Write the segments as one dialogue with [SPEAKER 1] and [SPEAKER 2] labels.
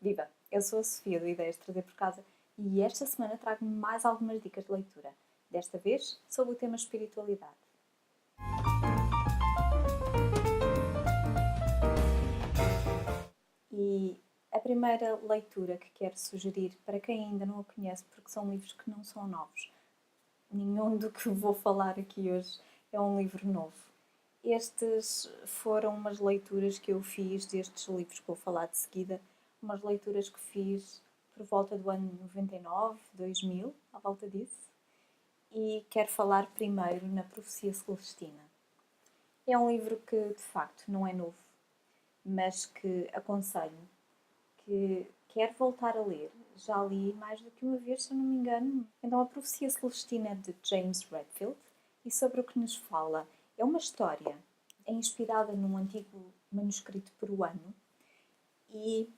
[SPEAKER 1] Viva! Eu sou a Sofia do Ideias de Trazer por Casa e esta semana trago mais algumas dicas de leitura, desta vez sobre o tema espiritualidade. E a primeira leitura que quero sugerir para quem ainda não a conhece, porque são livros que não são novos, nenhum do que vou falar aqui hoje é um livro novo. Estes foram umas leituras que eu fiz destes livros que vou falar de seguida, umas leituras que fiz por volta do ano 99, 2000, à volta disso. E quero falar primeiro na Profecia Celestina. É um livro que, de facto, não é novo, mas que aconselho, que quero voltar a ler. Já li mais do que uma vez, se eu não me engano. Então, a Profecia Celestina é de James Redfield e sobre o que nos fala é uma história, é inspirada num antigo manuscrito peruano e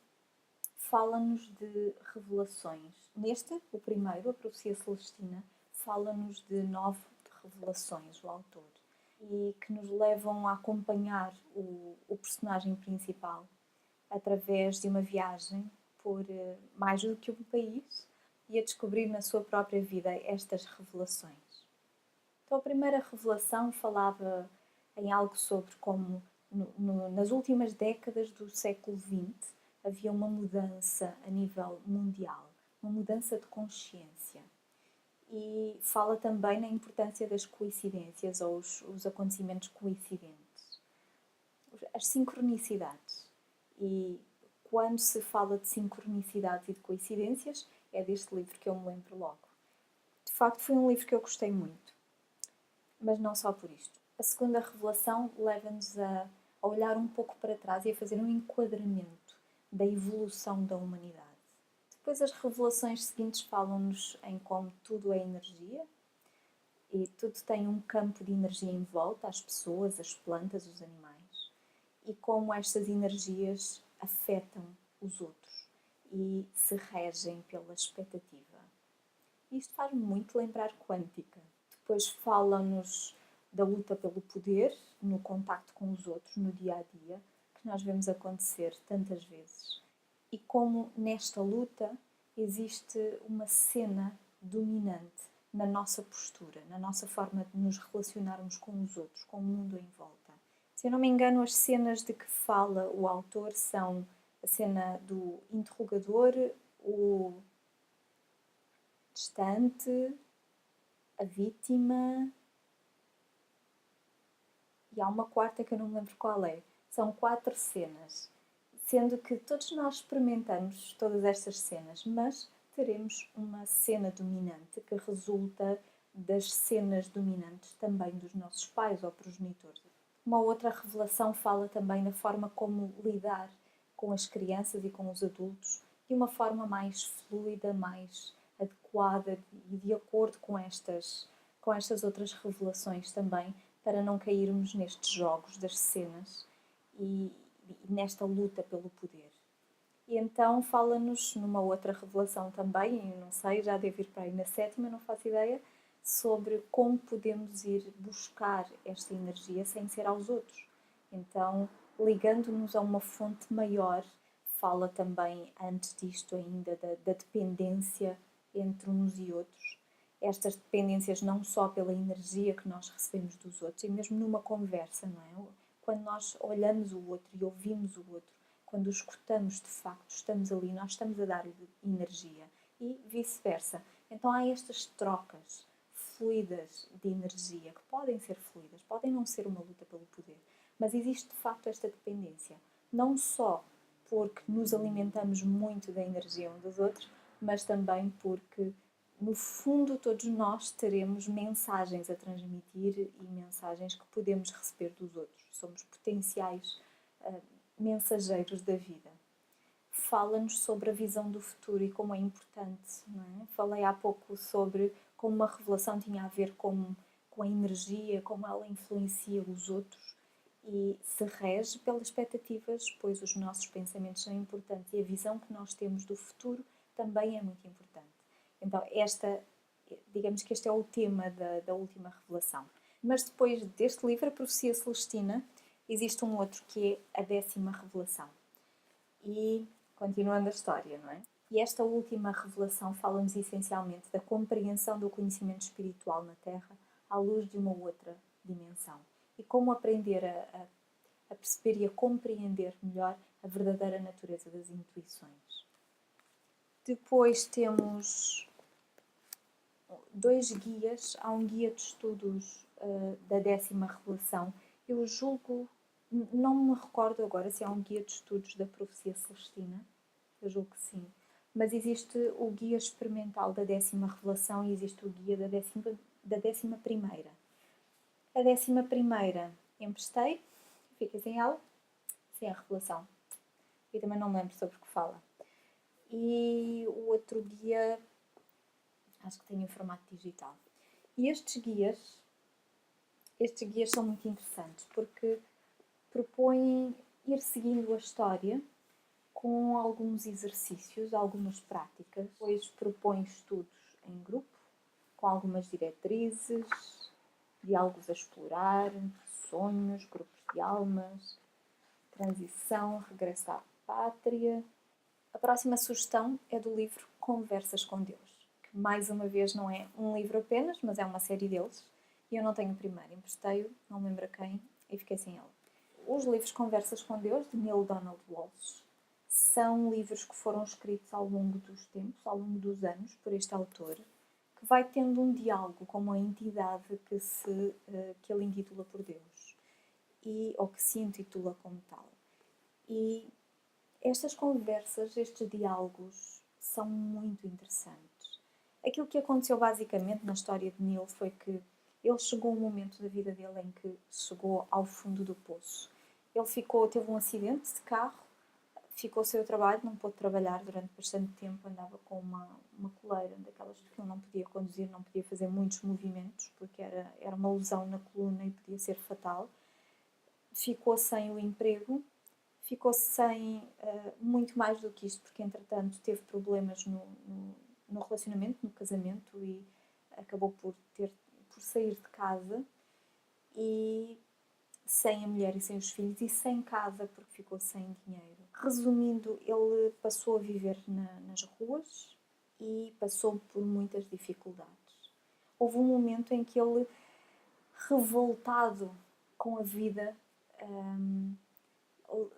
[SPEAKER 1] fala-nos de revelações. Neste, o primeiro, a Profecia Celestina, fala-nos de 9 revelações, o autor, e que nos levam a acompanhar o personagem principal através de uma viagem por mais do que um país e a descobrir na sua própria vida estas revelações. Então, a primeira revelação falava em algo sobre como nas últimas décadas do século XX havia uma mudança a nível mundial, uma mudança de consciência. E fala também na importância das coincidências ou os acontecimentos coincidentes, as sincronicidades. E quando se fala de sincronicidades e de coincidências, é deste livro que eu me lembro logo. De facto, foi um livro que eu gostei muito, mas não só por isto. A segunda revelação leva-nos a olhar um pouco para trás e a fazer um enquadramento da evolução da humanidade. Depois as revelações seguintes falam-nos em como tudo é energia e tudo tem um campo de energia em volta, as pessoas, as plantas, os animais, e como estas energias afetam os outros e se regem pela expectativa. Isto faz-me muito lembrar quântica. Depois fala-nos da luta pelo poder, no contacto com os outros, no dia-a-dia, que nós vemos acontecer tantas vezes. E como nesta luta existe uma cena dominante na nossa postura, na nossa forma de nos relacionarmos com os outros, com o mundo em volta. Se eu não me engano, as cenas de que fala o autor são a cena do interrogador, o distante, a vítima e há uma quarta que eu não me lembro qual é. São 4 cenas, sendo que todos nós experimentamos todas estas cenas, mas teremos uma cena dominante que resulta das cenas dominantes também dos nossos pais ou progenitores. Uma outra revelação fala também da forma como lidar com as crianças e com os adultos de uma forma mais fluida, mais adequada e de acordo com estas outras revelações também, para não cairmos nestes jogos das cenas e nesta luta pelo poder. E então fala-nos numa outra revelação também, eu não sei, já devo ir para aí na 7ª, não faço ideia, sobre como podemos ir buscar esta energia sem ser aos outros. Então, ligando-nos a uma fonte maior, fala também, antes disto ainda, da dependência entre uns e outros. Estas dependências não só pela energia que nós recebemos dos outros, e mesmo numa conversa, não é? Quando nós olhamos o outro e ouvimos o outro, quando o escutamos de facto, estamos ali, nós estamos a dar-lhe energia e vice-versa. Então há estas trocas fluidas de energia, que podem ser fluidas, podem não ser uma luta pelo poder, mas existe de facto esta dependência, não só porque nos alimentamos muito da energia uns dos outros, mas também porque no fundo todos nós teremos mensagens a transmitir e mensagens que podemos receber dos outros. Somos potenciais mensageiros da vida. Fala-nos sobre a visão do futuro e como é importante, não é? Falei há pouco sobre como uma revelação tinha a ver com a energia, como ela influencia os outros e se rege pelas expectativas, pois os nossos pensamentos são importantes e a visão que nós temos do futuro também é muito importante. Então, digamos que este é o tema da última revelação. Mas depois deste livro, a Profecia Celestina, existe um outro que é a 10ª revelação. E continuando a história, não é? E esta última revelação fala-nos essencialmente da compreensão do conhecimento espiritual na Terra à luz de uma outra dimensão. E como aprender a perceber e a compreender melhor a verdadeira natureza das intuições. Depois temos 2 guias. Há um guia de estudos da 10ª revelação. Eu julgo, não me recordo agora se há um guia de estudos da profecia celestina. Eu julgo que sim. Mas existe o guia experimental da 10ª revelação e existe o guia da 11ª. A 11ª emprestei, fiquei sem ela, sem a revelação. E também não me lembro sobre o que fala. E o outro guia, acho que tem em formato digital. E estes guias são muito interessantes porque propõem ir seguindo a história com alguns exercícios, algumas práticas. Depois propõem estudos em grupo, com algumas diretrizes, diálogos a explorar, sonhos, grupos de almas, transição, regresso à pátria. A próxima sugestão é do livro Conversas com Deus, que mais uma vez não é um livro apenas, mas é uma série deles. E eu não tenho o primeiro, emprestei-o, não me lembro a quem, e fiquei sem ele. Os livros Conversas com Deus, de Neale Donald Walsch, são livros que foram escritos ao longo dos tempos, ao longo dos anos, por este autor, que vai tendo um diálogo com uma entidade que ele intitula por Deus, ou que se intitula como tal. E estas conversas, estes diálogos, são muito interessantes. Aquilo que aconteceu basicamente na história de Neale foi que ele chegou a um momento da vida dele em que chegou ao fundo do poço. Ele teve um acidente de carro, ficou sem o trabalho, não pôde trabalhar durante bastante tempo, andava com uma coleira daquelas que ele não podia conduzir, não podia fazer muitos movimentos, porque era uma lesão na coluna e podia ser fatal. Ficou sem o emprego, ficou sem muito mais do que isto, porque entretanto teve problemas no relacionamento, no casamento, e acabou por sair de casa, e sem a mulher e sem os filhos, e sem casa porque ficou sem dinheiro. Resumindo, ele passou a viver nas ruas e passou por muitas dificuldades. Houve um momento em que ele, revoltado com a vida,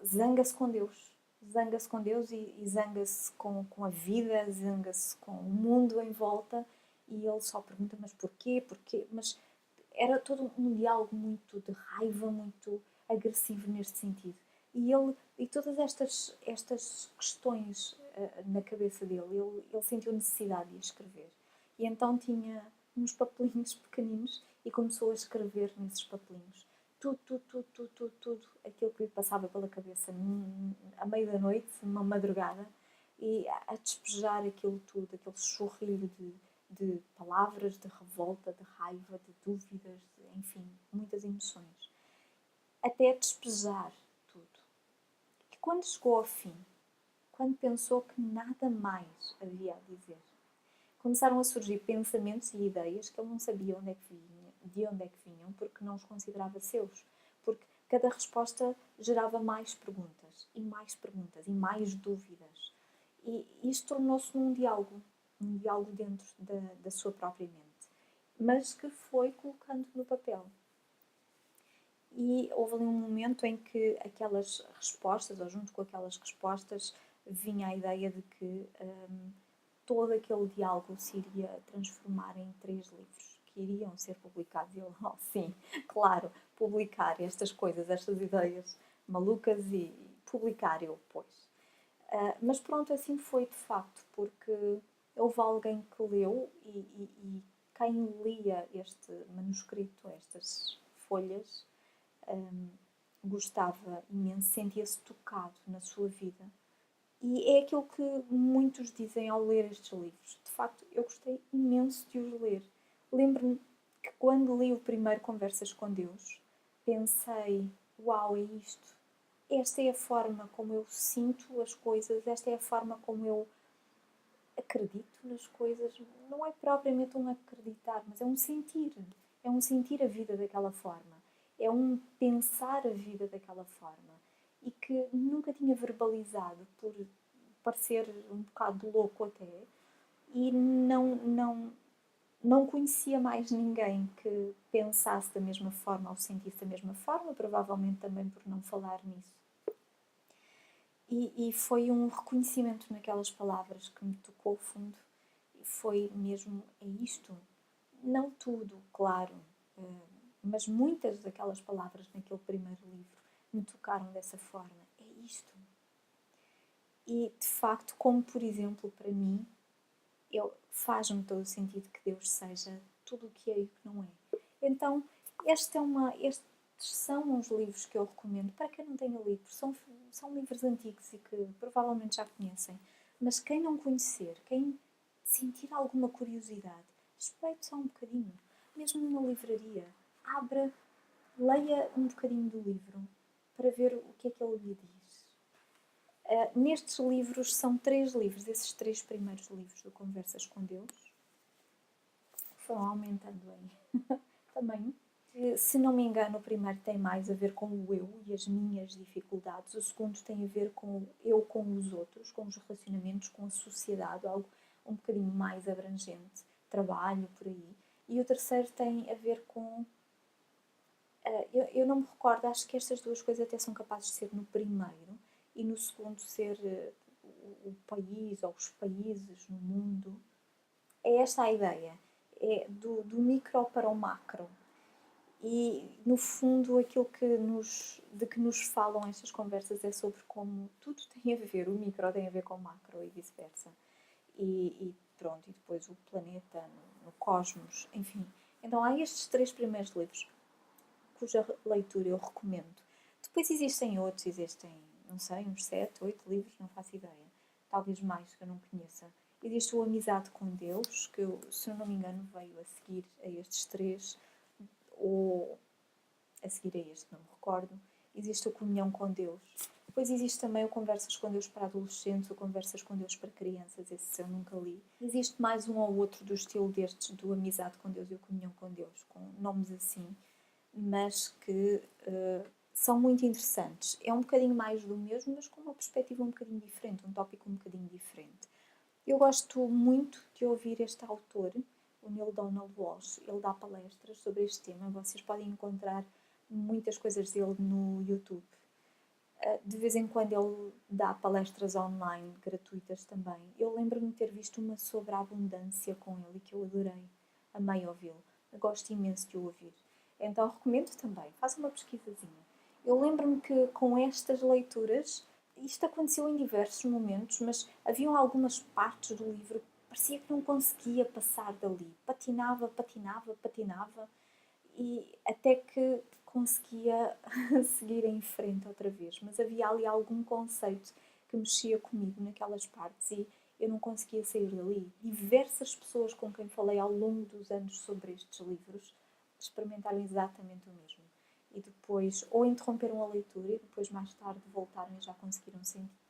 [SPEAKER 1] zanga-se com Deus. Zanga-se com Deus e zanga-se com a vida, zanga-se com o mundo em volta, e ele só pergunta, mas porquê? Porquê? Mas era todo um diálogo muito de raiva, muito agressivo neste sentido. E todas estas questões na cabeça dele, ele sentiu necessidade de escrever. E então tinha uns papelinhos pequeninos e começou a escrever nesses papelinhos. Tudo aquilo que lhe passava pela cabeça à meia da noite, numa madrugada, e a despejar aquilo tudo, aquele chorrilho de palavras, de revolta, de raiva, de dúvidas, enfim, muitas emoções. Até despejar tudo. E quando chegou ao fim, quando pensou que nada mais havia a dizer, começaram a surgir pensamentos e ideias que ele não sabia de onde é que vinham, porque não os considerava seus. Porque cada resposta gerava mais perguntas, e mais dúvidas. E isto tornou-se um diálogo dentro da sua própria mente, mas que foi colocando no papel. E houve ali um momento em que aquelas respostas, ou junto com aquelas respostas, vinha a ideia de que todo aquele diálogo se iria transformar em 3 livros que iriam ser publicados. E ele, sim, claro, publicar estas coisas, estas ideias malucas, e publicar eu, pois. Mas pronto, assim foi de facto, porque houve alguém que leu e quem lia este manuscrito, estas folhas, gostava imenso, sentia-se tocado na sua vida. E é aquilo que muitos dizem ao ler estes livros. De facto, eu gostei imenso de os ler. Lembro-me que quando li o primeiro Conversas com Deus, pensei, uau, é isto. Esta é a forma como eu sinto as coisas, esta é a forma como eu acredito nas coisas. Não é propriamente um acreditar, mas é um sentir. É um sentir a vida daquela forma. É um pensar a vida daquela forma. E que nunca tinha verbalizado parecer um bocado louco até, e não conhecia mais ninguém que pensasse da mesma forma ou sentisse da mesma forma, provavelmente também por não falar nisso. E foi um reconhecimento naquelas palavras que me tocou fundo. E foi mesmo, é isto. Não tudo, claro, mas muitas daquelas palavras naquele primeiro livro me tocaram dessa forma. É isto. E, de facto, como por exemplo, para mim, faz-me todo o sentido que Deus seja tudo o que é e o que não é. Então, estes são uns livros que eu recomendo para quem não tenha lido, porque são livros antigos e que provavelmente já conhecem. Mas quem não conhecer, quem sentir alguma curiosidade, espreite só um bocadinho. Mesmo numa livraria, abra, leia um bocadinho do livro para ver o que é que ele lhe diz. Nestes livros, são 3 livros, esses 3 primeiros livros do Conversas com Deus, foram aumentando em tamanho. Se não me engano, o primeiro tem mais a ver com o eu e as minhas dificuldades. O segundo tem a ver com eu com os outros, com os relacionamentos, com a sociedade, algo um bocadinho mais abrangente, trabalho, por aí. E o terceiro tem a ver com... eu não me recordo, acho que estas 2 coisas até são capazes de ser no primeiro e no segundo ser o país ou os países no mundo. É esta a ideia, é do micro para o macro. E, no fundo, aquilo de que nos falam estas conversas é sobre como tudo tem a ver, o micro tem a ver com o macro e vice-versa. E pronto, e depois o planeta, no cosmos, enfim. Então há estes 3 primeiros livros, cuja leitura eu recomendo. Depois existem outros, não sei, uns 7, 8 livros, não faço ideia. Talvez mais que eu não conheça. Existe o Amizade com Deus, que eu, se eu não me engano, veio a seguir a estes 3, ou a seguir a este, não me recordo. Existe a Comunhão com Deus. Depois existe também o Conversas com Deus para adolescentes, o Conversas com Deus para crianças, esse eu nunca li. Existe mais um ou outro do estilo destes, do Amizade com Deus e o Comunhão com Deus, com nomes assim, mas que são muito interessantes. É um bocadinho mais do mesmo, mas com uma perspectiva um bocadinho diferente, um tópico um bocadinho diferente. Eu gosto muito de ouvir este autor, o Neale Donald Walsch. Ele dá palestras sobre este tema. Vocês podem encontrar muitas coisas dele no YouTube. De vez em quando ele dá palestras online, gratuitas também. Eu lembro-me de ter visto uma sobre a abundância com ele, que eu adorei. Amei ouvi-lo. Eu gosto imenso de o ouvir. Então recomendo também. Faça uma pesquisazinha. Eu lembro-me que com estas leituras, isto aconteceu em diversos momentos, mas haviam algumas partes do livro que parecia que não conseguia passar dali. Patinava, patinava, patinava, e até que conseguia seguir em frente outra vez. Mas havia ali algum conceito que mexia comigo naquelas partes e eu não conseguia sair dali. Diversas pessoas com quem falei ao longo dos anos sobre estes livros experimentaram exatamente o mesmo. E depois ou interromperam a leitura e depois mais tarde voltaram e já conseguiram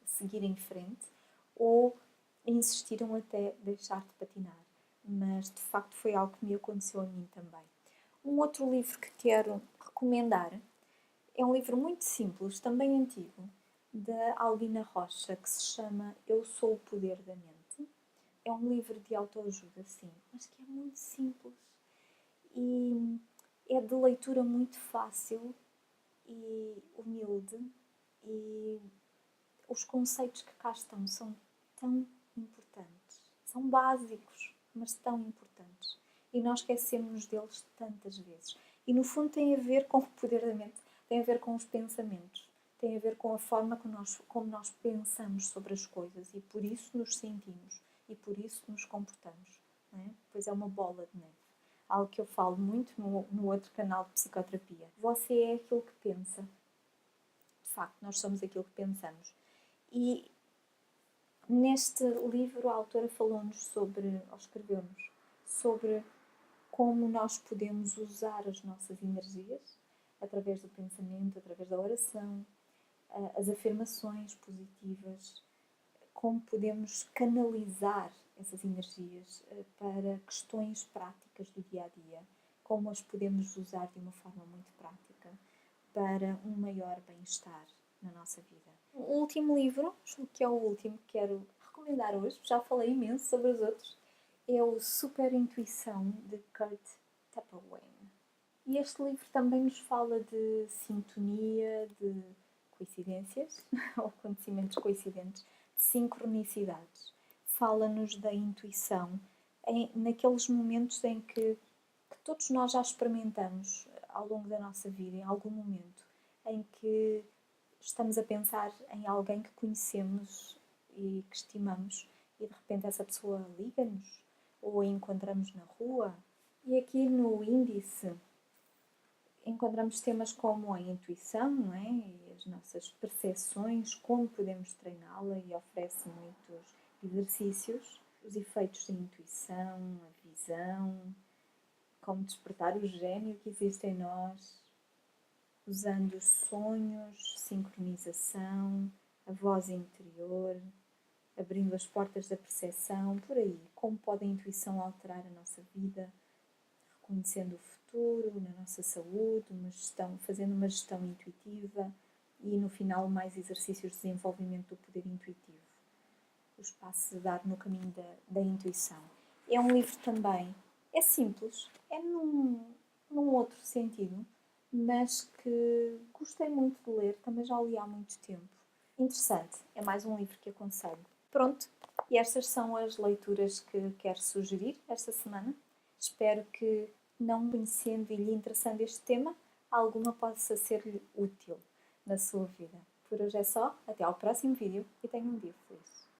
[SPEAKER 1] seguir em frente, ou insistiram até deixar de patinar. Mas de facto foi algo que me aconteceu a mim também. Um outro livro que quero recomendar é um livro muito simples, também antigo, da Albina Rocha, que se chama Eu Sou o Poder da Mente. É um livro de autoajuda, sim, mas que é muito simples e é de leitura muito fácil e humilde, e os conceitos que cá estão são tão importantes, são básicos, mas tão importantes. E nós esquecemos deles tantas vezes. E no fundo tem a ver com o poder da mente, tem a ver com os pensamentos, tem a ver com a forma como nós pensamos sobre as coisas e por isso nos sentimos e por isso nos comportamos. Não é? Pois é uma bola de neve. Algo que eu falo muito no outro canal de psicoterapia. Você é aquilo que pensa. De facto, nós somos aquilo que pensamos. E neste livro a autora falou-nos ou escreveu-nos sobre como nós podemos usar as nossas energias através do pensamento, através da oração, as afirmações positivas, como podemos canalizar essas energias para questões práticas do dia a dia, como as podemos usar de uma forma muito prática para um maior bem-estar na nossa vida. O último livro, que é o último que quero recomendar hoje, já falei imenso sobre os outros, é o Super Intuição, de Kurt Tuppelwane. E este livro também nos fala de sintonia, de coincidências, ou acontecimentos coincidentes, de sincronicidades. Fala-nos da intuição, naqueles momentos em que todos nós já experimentamos ao longo da nossa vida, em algum momento, em que estamos a pensar em alguém que conhecemos e que estimamos e de repente essa pessoa liga-nos ou a encontramos na rua. E aqui no índice encontramos temas como a intuição, não é? E as nossas percepções, como podemos treiná-la, e oferece muitos exercícios, os efeitos da intuição, a visão, como despertar o gênio que existe em nós, usando os sonhos, sincronização, a voz interior, abrindo as portas da percepção, por aí. Como pode a intuição alterar a nossa vida, reconhecendo o futuro, na nossa saúde, fazendo uma gestão intuitiva e, no final, mais exercícios de desenvolvimento do poder intuitivo. Os passos a dar no caminho da intuição. É um livro também, é simples, é num outro sentido, mas que gostei muito de ler, também já li há muito tempo. Interessante, é mais um livro que aconselho. Pronto, e estas são as leituras que quero sugerir esta semana. Espero que, não conhecendo e lhe interessando este tema, alguma possa ser-lhe útil na sua vida. Por hoje é só, até ao próximo vídeo e tenha um dia feliz.